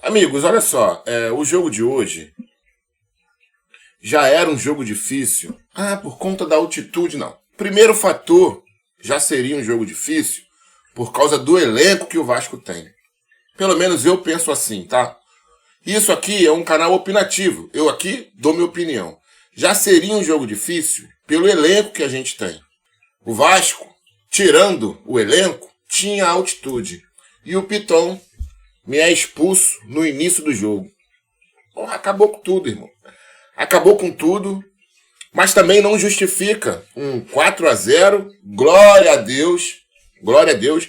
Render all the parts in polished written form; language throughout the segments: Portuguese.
Amigos, olha só, o jogo de hoje já era um jogo difícil. Por conta da altitude, não. Primeiro fator, já seria um jogo difícil por causa do elenco que o Vasco tem. Pelo menos eu penso assim, tá? Isso aqui é um canal opinativo. Eu aqui dou minha opinião. Já seria um jogo difícil pelo elenco que a gente tem. O Vasco, tirando o elenco, tinha altitude. E o Piton me é expulso no início do jogo. Porra, acabou com tudo, irmão. Acabou com tudo, mas também não justifica um 4-0. Glória a Deus. Glória a Deus.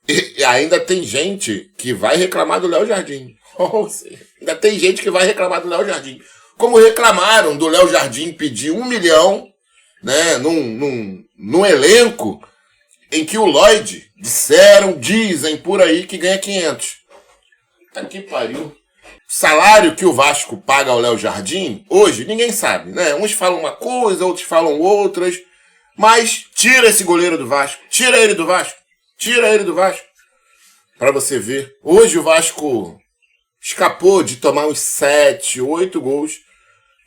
E ainda tem gente que vai reclamar do Léo Jardim. Ainda tem gente que vai reclamar do Léo Jardim. Como reclamaram do Léo Jardim pedir 1 milhão, né, num elenco em que o Lloyd dizem por aí que ganha 500. Tá que pariu. Salário que o Vasco paga ao Léo Jardim, hoje, ninguém sabe, né? Uns falam uma coisa, outros falam outras. Mas tira esse goleiro do Vasco. Tira ele do Vasco. Tira ele do Vasco. Pra você ver. Hoje o Vasco escapou de tomar uns 7, 8 gols.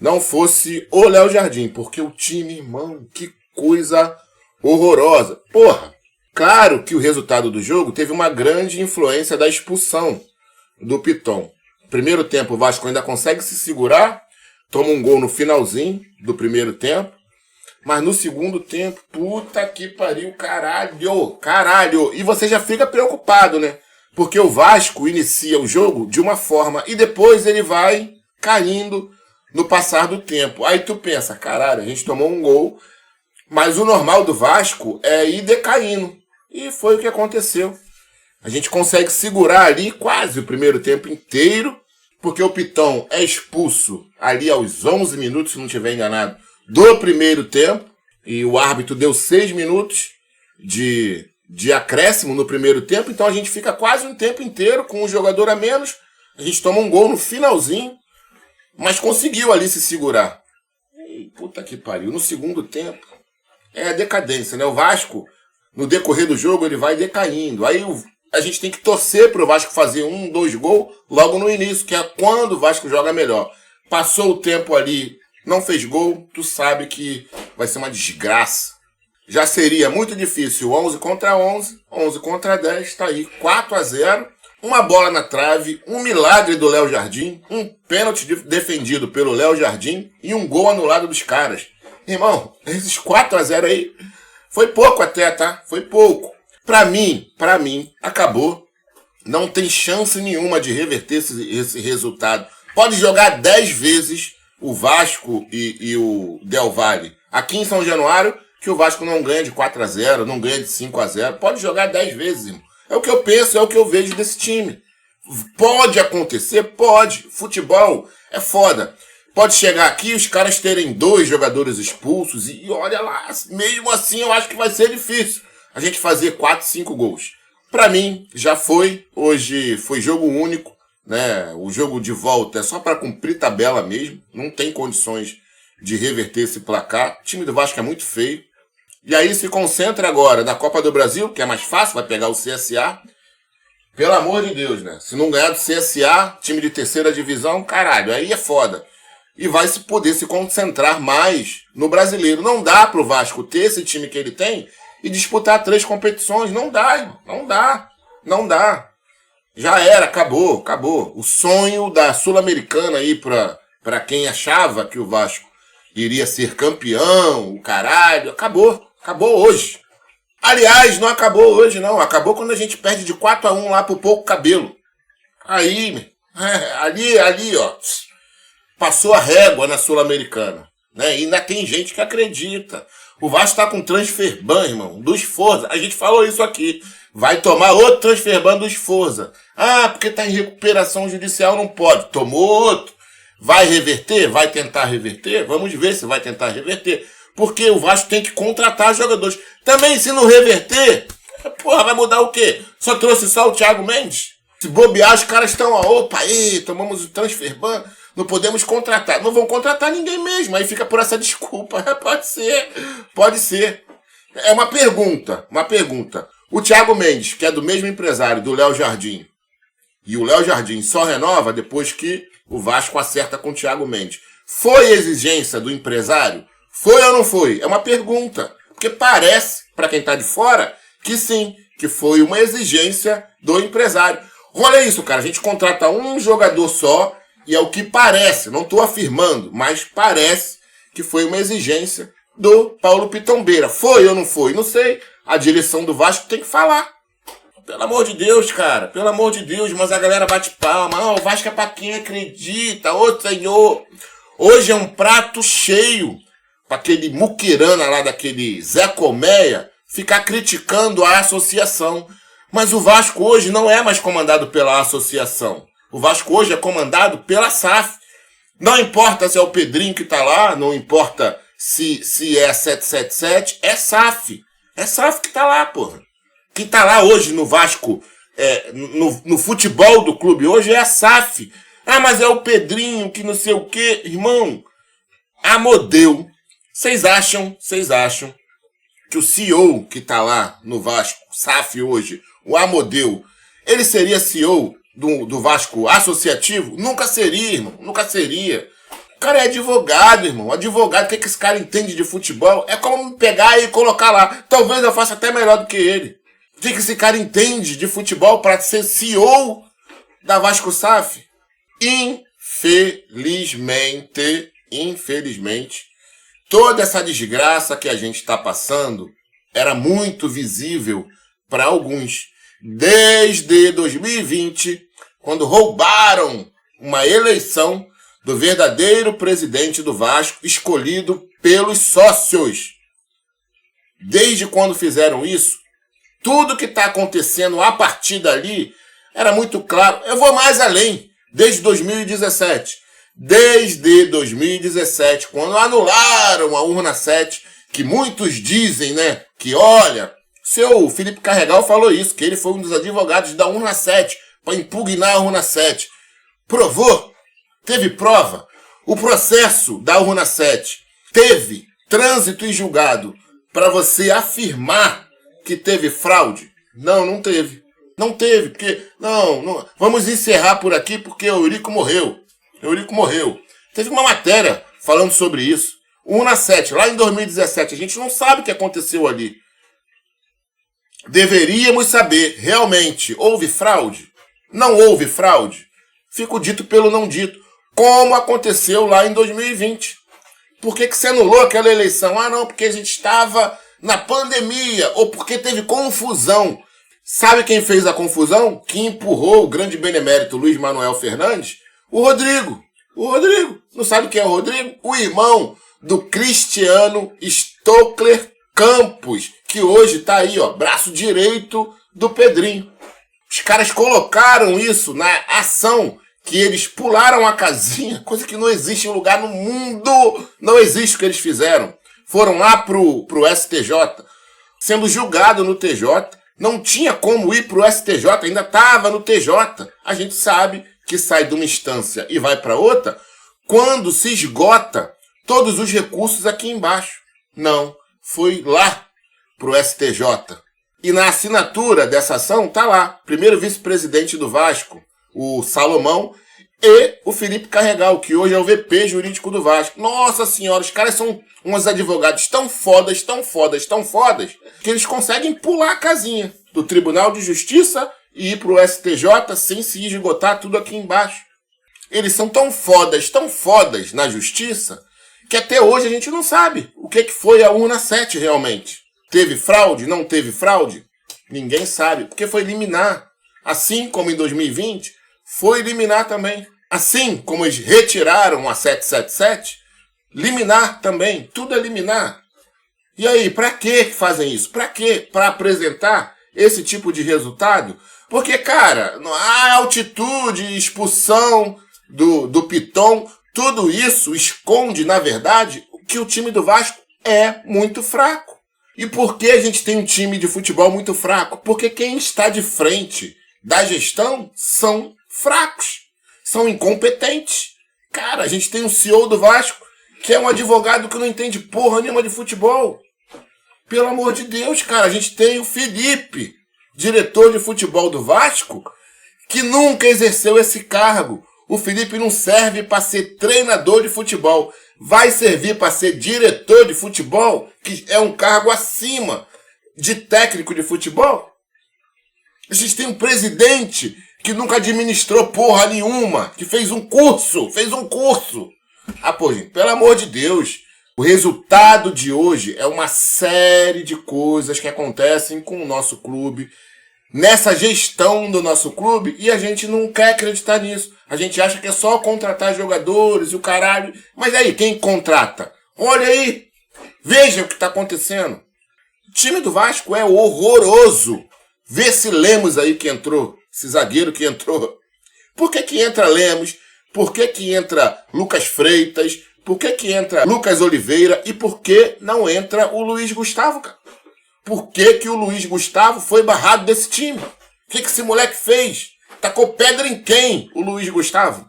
Não fosse o Léo Jardim. Porque o time, irmão, que coisa horrorosa. Porra, claro que o resultado do jogo teve uma grande influência da expulsão do Piton. Primeiro tempo o Vasco ainda consegue se segurar, toma um gol no finalzinho do primeiro tempo, mas no segundo tempo, puta que pariu, caralho. E você já fica preocupado, né? Porque o Vasco inicia o jogo de uma forma e depois ele vai caindo no passar do tempo. Aí tu pensa, caralho, a gente tomou um gol, mas o normal do Vasco é ir decaindo. E foi o que aconteceu. A gente consegue segurar ali quase o primeiro tempo inteiro, porque o Piton é expulso ali aos 11 minutos, se não estiver enganado, do primeiro tempo. E o árbitro deu 6 minutos de acréscimo no primeiro tempo. Então a gente fica quase um tempo inteiro com um jogador a menos. A gente toma um gol no finalzinho, mas conseguiu ali se segurar. E, puta que pariu. No segundo tempo, é a decadência, né? O Vasco, no decorrer do jogo, ele vai decaindo. Aí a gente tem que torcer para o Vasco fazer 1, 2 gols logo no início, que é quando o Vasco joga melhor. Passou o tempo ali, não fez gol, tu sabe que vai ser uma desgraça. Já seria muito difícil 11 contra 11, 11 contra 10, tá aí, 4-0, uma bola na trave, um milagre do Léo Jardim, um pênalti defendido pelo Léo Jardim e um gol anulado dos caras. Irmão, esses 4-0 aí foi pouco até, tá? Foi pouco. Pra mim, acabou. Não tem chance nenhuma de reverter esse resultado. Pode jogar 10 vezes o Vasco e o Del Valle aqui em São Januário, que o Vasco não ganha de 4-0, não ganha de 5-0. Pode jogar 10 vezes, irmão. É o que eu penso, é o que eu vejo desse time. Pode acontecer? Pode. Futebol é foda. Pode chegar aqui e os caras terem 2 jogadores expulsos e olha lá, mesmo assim eu acho que vai ser difícil a gente fazer 4, 5 gols. Pra mim, já foi. Hoje foi jogo único, né? O jogo de volta é só pra cumprir tabela mesmo. Não tem condições de reverter esse placar. O time do Vasco é muito feio. E aí se concentra agora na Copa do Brasil, que é mais fácil, vai pegar o CSA. Pelo amor de Deus, né? Se não ganhar do CSA, time de terceira divisão, caralho, aí é foda. E vai se poder se concentrar mais no brasileiro. Não dá pro Vasco ter esse time que ele tem e disputar 3 competições. Não dá, irmão. Não dá. Já era, acabou. O sonho da Sul-Americana aí pra quem achava que o Vasco iria ser campeão, o caralho, acabou hoje. Aliás, não acabou hoje, não. Acabou quando a gente perde de 4-1 lá pro Pouco Cabelo. Aí, ali, ó, passou a régua na Sul-Americana, né? E ainda tem gente que acredita. O Vasco tá com transfer ban, irmão, do Sforza. A gente falou isso aqui. Vai tomar outro transfer ban do Sforza. Porque tá em recuperação judicial, não pode. Tomou outro. Vai reverter? Vai tentar reverter? Vamos ver se vai tentar reverter. Porque o Vasco tem que contratar jogadores. Também, se não reverter, porra, vai mudar o quê? Só trouxe o Thiago Mendes? Se bobear, os caras estão, tomamos o transfer ban, não podemos contratar. Não vão contratar ninguém mesmo, aí fica por essa desculpa. Pode ser. É uma pergunta. O Thiago Mendes, que é do mesmo empresário, do Léo Jardim, E o Léo Jardim só renova depois que o Vasco acerta com o Thiago Mendes. Foi exigência do empresário? Foi ou não foi? É uma pergunta. Porque parece, para quem está de fora, que sim, que foi uma exigência do empresário. Olha isso, cara. A gente contrata um jogador só e é o que parece, não estou afirmando, mas parece que foi uma exigência do Paulo Pitombeira. Foi ou não foi? Não sei. A direção do Vasco tem que falar. Pelo amor de Deus, cara. Pelo amor de Deus, mas a galera bate palma. Ah, o Vasco é pra quem acredita. Ô, Senhor. Hoje é um prato cheio para aquele muquirana lá daquele Zé Colmeia ficar criticando a associação. Mas o Vasco hoje não é mais comandado pela associação. O Vasco hoje é comandado pela SAF. Não importa se é o Pedrinho que tá lá, não importa se é 777, é SAF. É SAF que tá lá, porra. Quem tá lá hoje no Vasco, no futebol do clube hoje é a SAF. Ah, mas é o Pedrinho que não sei o quê. Irmão, Amodeu. Vocês acham que o CEO que tá lá no Vasco, SAF hoje, o Amodeu, ele seria CEO do Vasco associativo? Nunca seria, irmão. Nunca seria. O cara é advogado, irmão. Advogado, o que esse cara entende de futebol? É como me pegar e colocar lá. Talvez eu faça até melhor do que ele. O que esse cara entende de futebol para ser CEO da Vasco SAF? Infelizmente, toda essa desgraça que a gente está passando era muito visível para alguns. Desde 2020, quando roubaram uma eleição do verdadeiro presidente do Vasco, escolhido pelos sócios. Desde quando fizeram isso, tudo que está acontecendo a partir dali era muito claro. Eu vou mais além. Desde 2017. Desde 2017, quando anularam a urna 7, que muitos dizem, né, que olha, seu Felipe Carregal falou isso, que ele foi um dos advogados da urna 7, para impugnar a urna 7. Provou? Teve prova? O processo da urna 7 teve trânsito e julgado para você afirmar que teve fraude? Não, não teve. Não teve, porque... Não, vamos encerrar por aqui porque o Eurico morreu. Teve uma matéria falando sobre isso. Urna 7, lá em 2017. A gente não sabe o que aconteceu ali. Deveríamos saber, realmente, houve fraude? Não houve fraude? Fico dito pelo não dito. Como aconteceu lá em 2020. Por que você anulou aquela eleição? Ah, não, porque a gente estava na pandemia, ou porque teve confusão. Sabe quem fez a confusão? Que empurrou o grande benemérito Luiz Manuel Fernandes? O Rodrigo. Não sabe quem é o Rodrigo? O irmão do Cristiano Stockler Campos, que hoje tá aí, ó, braço direito do Pedrinho. Os caras colocaram isso na ação, que eles pularam a casinha, coisa que não existe em lugar no mundo. Não existe o que eles fizeram. Foram lá pro STJ, sendo julgado no TJ. Não tinha como ir pro STJ, ainda estava no TJ. A gente sabe que sai de uma instância e vai para outra quando se esgota todos os recursos aqui embaixo. Não, foi lá pro STJ. E na assinatura dessa ação tá lá, primeiro vice-presidente do Vasco, o Salomão, e o Felipe Carregal, que hoje é o VP jurídico do Vasco. Nossa senhora, os caras são uns advogados tão fodas, que eles conseguem pular a casinha do Tribunal de Justiça e ir pro STJ sem se esgotar tudo aqui embaixo. Eles são tão fodas na justiça, que até hoje a gente não sabe o que foi a urna 7 realmente. Teve fraude? Não teve fraude? Ninguém sabe, porque foi liminar. Assim como em 2020, foi liminar também. Assim como eles retiraram a 777, liminar também. Tudo é liminar. E aí, para que fazem isso? Para quê? Para apresentar esse tipo de resultado? Porque, cara, a altitude, expulsão do Piton, tudo isso esconde, na verdade, que o time do Vasco é muito fraco. E por que a gente tem um time de futebol muito fraco? Porque quem está de frente da gestão são fracos, são incompetentes. Cara, a gente tem um CEO do Vasco que é um advogado que não entende porra nenhuma de futebol. Pelo amor de Deus, cara, a gente tem o Felipe, diretor de futebol do Vasco, que nunca exerceu esse cargo. O Felipe não serve para ser treinador de futebol. Vai servir para ser diretor de futebol, que é um cargo acima de técnico de futebol? A gente tem um presidente que nunca administrou porra nenhuma, que fez um curso. Ah, pô, gente, pelo amor de Deus. O resultado de hoje é uma série de coisas que acontecem com o nosso clube, nessa gestão do nosso clube, e a gente não quer acreditar nisso. A gente acha que é só contratar jogadores e o caralho. Mas aí, quem contrata? Olha aí, veja o que está acontecendo. O time do Vasco é horroroso. Vê se Lemos aí que entrou, esse zagueiro que entrou. Por que entra Lemos? Por que entra Lucas Freitas? Por que entra Lucas Oliveira? E por que não entra o Luiz Gustavo, cara? Por que o Luiz Gustavo foi barrado desse time? O que esse moleque fez? Tacou pedra em quem, o Luiz Gustavo?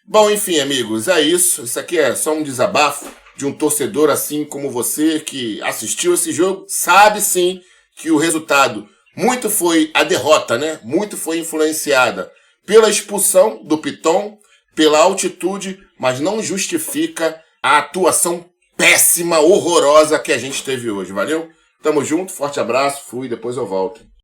Bom, enfim, amigos, é isso. Isso aqui é só um desabafo de um torcedor assim como você que assistiu esse jogo. Sabe sim que o resultado, muito foi a derrota, né? Muito foi influenciada pela expulsão do Piton, pela altitude, mas não justifica a atuação péssima, horrorosa que a gente teve hoje. Valeu? Tamo junto, forte abraço, fui, depois eu volto.